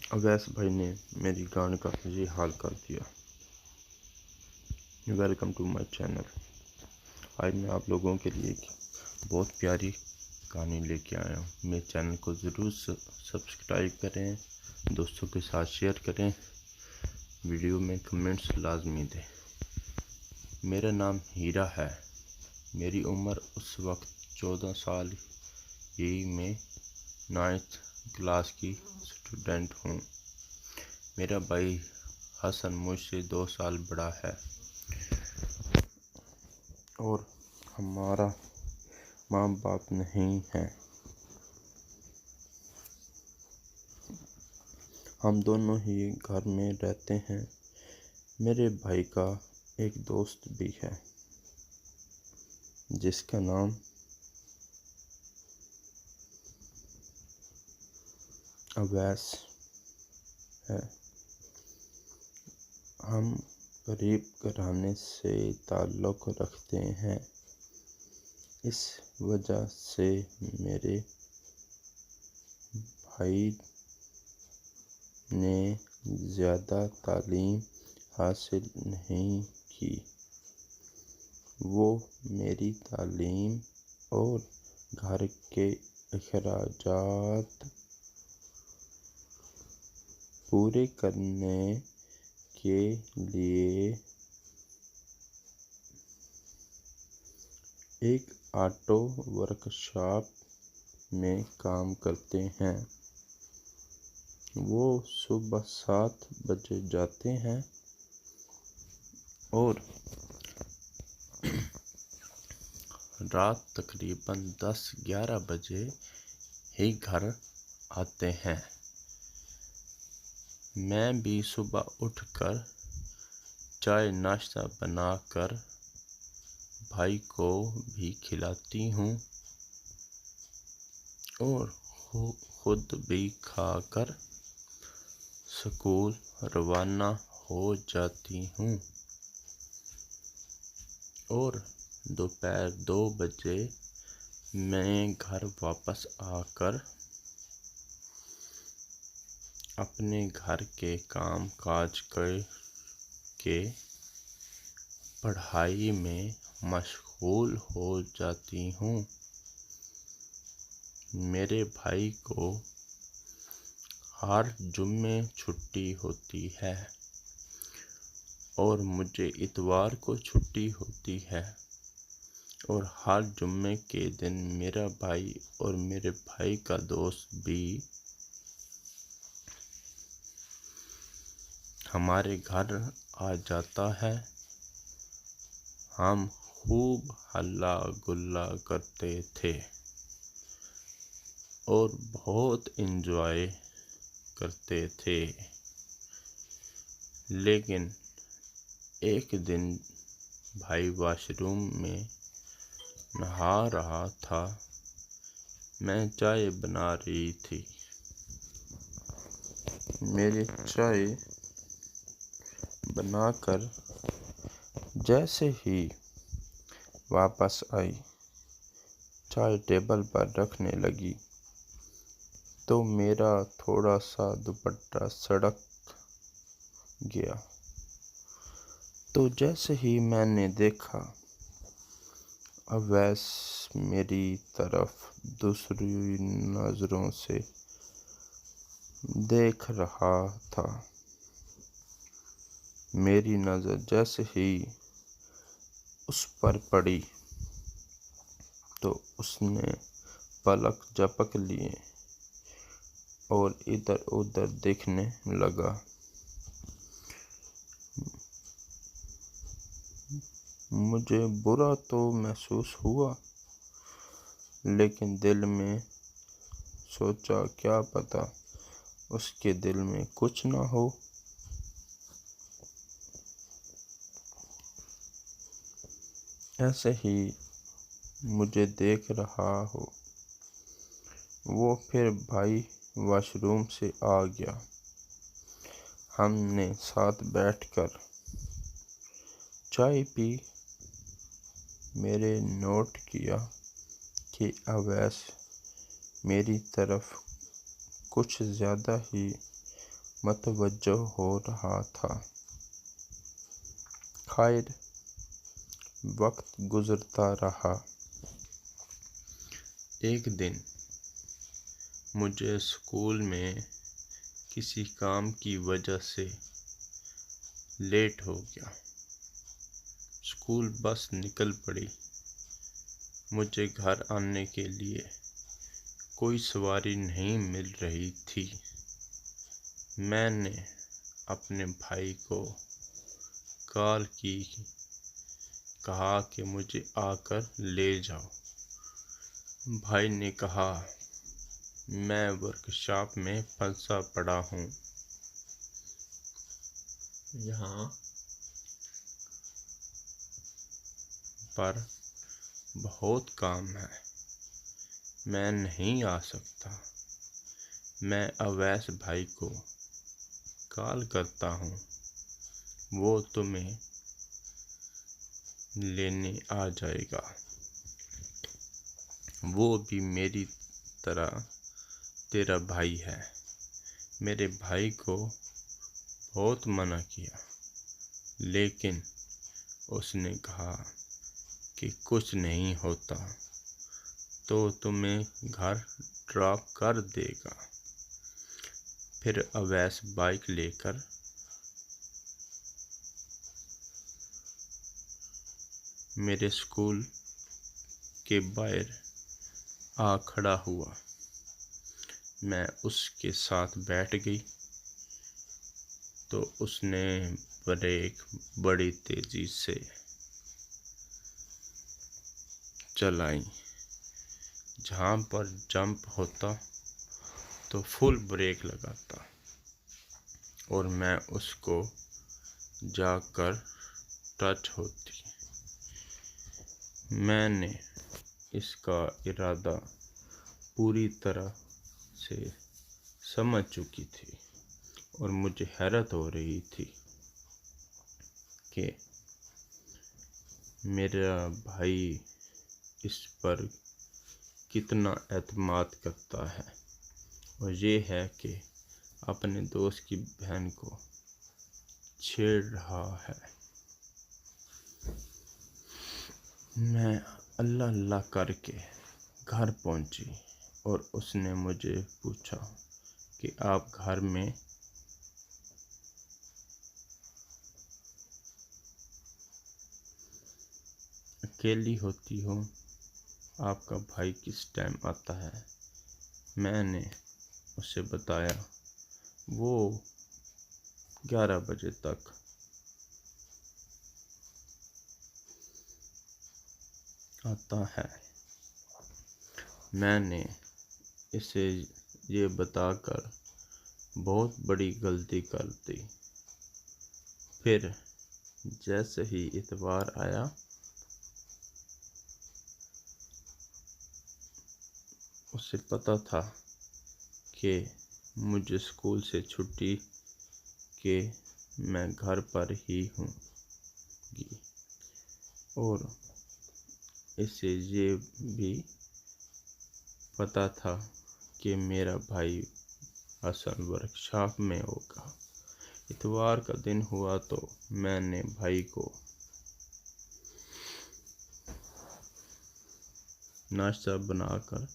अवैस भाई ने मेरी गाने का ये हाल कर दिया। Welcome to my channel. आज मैं आप लोगों के लिए एक बहुत प्यारी कहानी लेके आया हूँ। मेरे चैनल को ज़रूर सब्सक्राइब करें, दोस्तों के साथ शेयर करें, वीडियो में कमेंट्स लाजमी दें। मेरा नाम हीरा है। मेरी उम्र उस वक्त 14 साल ही मैं 9th क्लास की स्टूडेंट हूँ। मेरा भाई हसन मुझसे 2 साल बड़ा है और हमारा माँ बाप नहीं है। हम दोनों ही घर में रहते हैं। मेरे भाई का एक दोस्त भी है जिसका नाम अवैस है। हम गरीब घराने से ताल्लुक़ रखते हैं। इस वजह से मेरे भाई ने ज़्यादा तालीम हासिल नहीं की। वो मेरी तालीम और घर के अखराजात पूरे करने के लिए एक ऑटो वर्कशॉप में काम करते हैं। वो सुबह 7 बजे जाते हैं और रात तकरीबन 10-11 बजे ही घर आते हैं। मैं भी सुबह उठकर चाय नाश्ता बनाकर भाई को भी खिलाती हूँ और खुद भी खाकर स्कूल रवाना हो जाती हूँ और दोपहर 2 बजे मैं घर वापस आकर अपने घर के काम काज के पढ़ाई में मशगूल हो जाती हूँ। मेरे भाई को हर जुम्मे छुट्टी होती है और मुझे इतवार को छुट्टी होती है और हर जुम्मे के दिन मेरा भाई और मेरे भाई का दोस्त भी हमारे घर आ जाता है। हम खूब हल्ला गुल्ला करते थे और बहुत एंजॉय करते थे। लेकिन एक दिन भाई वॉशरूम में नहा रहा था। मैं चाय बना रही थी। मेरी चाय बनाकर जैसे ही वापस आई, चाय टेबल पर रखने लगी तो मेरा थोड़ा सा दुपट्टा सड़क गया। तो जैसे ही मैंने देखा, अवैस मेरी तरफ दूसरी नज़रों से देख रहा था। मेरी नज़र जैसे ही उस पर पड़ी तो उसने पलक झपक लिए और इधर उधर देखने लगा। मुझे बुरा तो महसूस हुआ, लेकिन दिल में सोचा क्या पता उसके दिल में कुछ ना हो। ऐसे ही मुझे देख रहा हो। वो फिर भाई वॉशरूम से आ गया। हमने साथ बैठकर चाय पी। मेरे नोट किया कि अवैस मेरी तरफ कुछ ज़्यादा ही मतवज्जो हो रहा था। खैर, वक्त गुजरता रहा। एक दिन मुझे स्कूल में किसी काम की वजह से लेट हो गया। स्कूल बस निकल पड़ी। मुझे घर आने के लिए कोई सवारी नहीं मिल रही थी। मैंने अपने भाई को कॉल की, कहा कि मुझे आकर ले जाओ। भाई ने कहा, मैं वर्कशॉप में फंसा पड़ा हूँ, यहाँ पर बहुत काम है, मैं नहीं आ सकता। मैं अवैस भाई को कॉल करता हूँ, वो तुम्हें लेने आ जाएगा। वो भी मेरी तरह तेरा भाई है। मेरे भाई को बहुत मना किया, लेकिन उसने कहा कि कुछ नहीं होता तो तुम्हें घर ड्रॉप कर देगा। फिर अवैस बाइक लेकर मेरे स्कूल के बाहर आ खड़ा हुआ। मैं उसके साथ बैठ गई तो उसने ब्रेक बड़ी तेजी से चलाई। जहाँ पर जंप होता तो फुल ब्रेक लगाता और मैं उसको जाकर टच होती। मैंने इसका इरादा पूरी तरह से समझ चुकी थी और मुझे हैरत हो रही थी कि मेरा भाई इस पर कितना एतमाद करता है और ये है कि अपने दोस्त की बहन को छेड़ रहा है। मैं अल्लाह अल्लाह करके घर पहुंची और उसने मुझे पूछा कि आप घर में अकेली होती हो, आपका भाई किस टाइम आता है? मैंने उसे बताया वो 11 बजे तक आता है। मैंने इसे ये बताकर बहुत बड़ी गलती कर दी। फिर जैसे ही इतवार आया, उसे पता था कि मुझे स्कूल से छुट्टी के मैं घर पर ही हूँगी और इसे ये भी पता था कि मेरा भाई हसन वर्कशॉप में होगा। इतवार का दिन हुआ तो मैंने भाई को नाश्ता बनाकर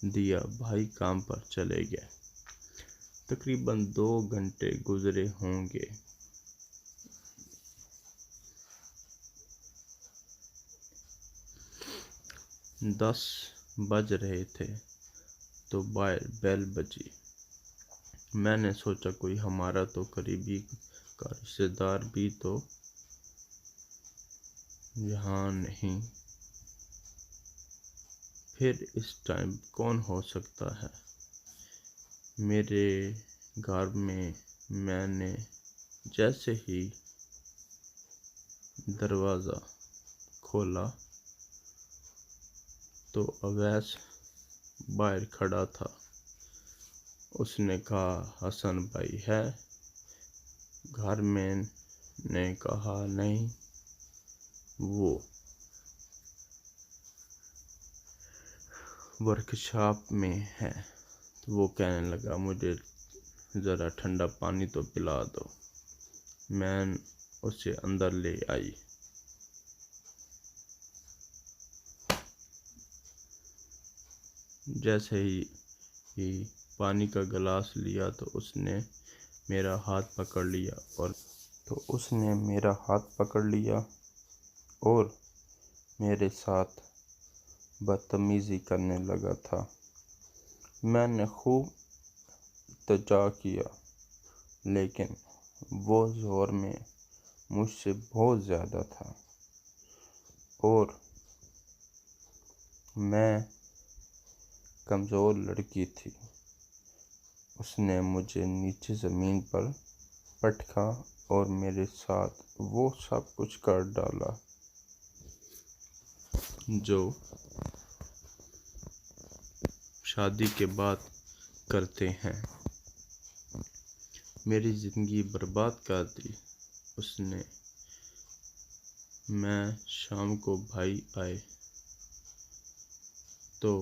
दिया। भाई काम पर चले गए। तकरीबन 2 घंटे गुजरे होंगे। 10 बज रहे थे तो बाहर बेल बजी। मैंने सोचा कोई हमारा तो करीबी का रिश्तेदार भी तो यहाँ नहीं। फिर इस टाइम कौन हो सकता है? मेरे घर में मैंने जैसे ही दरवाज़ा खोला तो अवैस बाहर खड़ा था। उसने कहा, हसन भाई है घर में? ने कहा नहीं, वो वर्कशॉप में है। तो वो कहने लगा, मुझे ज़रा ठंडा पानी तो पिला दो। मैं उसे अंदर ले आई। जैसे ही पानी का गिलास लिया तो उसने मेरा हाथ पकड़ लिया और मेरे साथ बदतमीज़ी करने लगा था। मैंने खूब इल्तिजा किया, लेकिन वो ज़ोर में मुझसे बहुत ज़्यादा था और मैं कमज़ोर लड़की थी। उसने मुझे नीचे ज़मीन पर पटका और मेरे साथ वो सब कुछ कर डाला जो शादी के बाद करते हैं। मेरी ज़िंदगी बर्बाद कर दी उसने। मैं शाम को भाई आए तो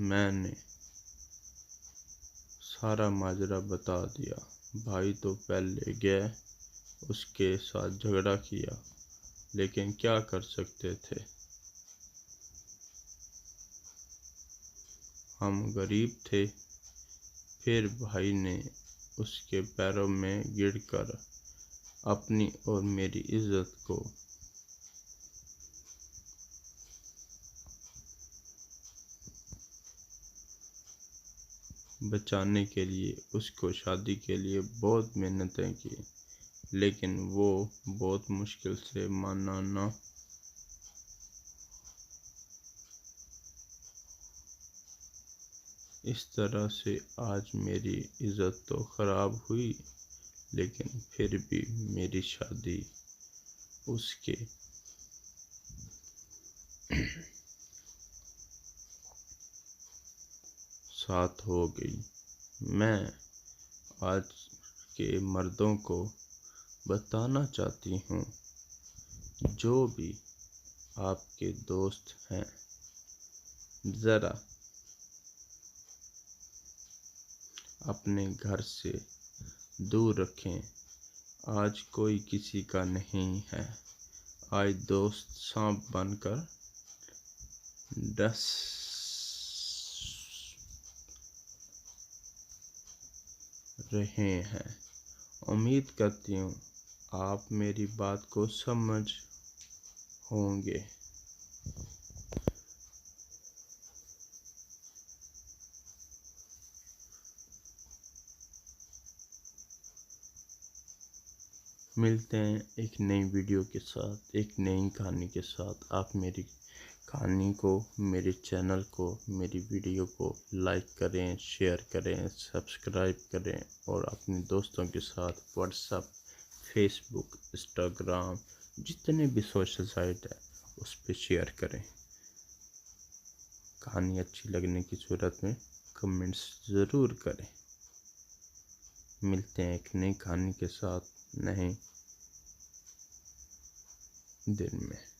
मैंने सारा माजरा बता दिया। भाई तो पहले गए, उसके साथ झगड़ा किया, लेकिन क्या कर सकते थे, हम गरीब थे। फिर भाई ने उसके पैरों में गिरकर अपनी और मेरी इज्जत को बचाने के लिए उसको शादी के लिए बहुत मेहनतें की, लेकिन वो बहुत मुश्किल से माना ना। इस तरह से आज मेरी इज्जत तो ख़राब हुई, लेकिन फिर भी मेरी शादी उसके साथ हो गई। मैं आज के मर्दों को बताना चाहती हूँ, जो भी आपके दोस्त हैं, ज़रा अपने घर से दूर रखें। आज कोई किसी का नहीं है। आज दोस्त सांप बनकर डस रहे हैं। उम्मीद करती हूँ आप मेरी बात को समझ होंगे। मिलते हैं एक नई वीडियो के साथ, एक नई कहानी के साथ। आप मेरी कहानी को, मेरे चैनल को, मेरी वीडियो को लाइक करें, शेयर करें, सब्सक्राइब करें और अपने दोस्तों के साथ व्हाट्सएप, फेसबुक, इंस्टाग्राम, जितने भी सोशल साइट है उस पर शेयर करें। कहानी अच्छी लगने की सूरत में कमेंट्स ज़रूर करें। मिलते हैं एक नई कहानी के साथ नए दिन में।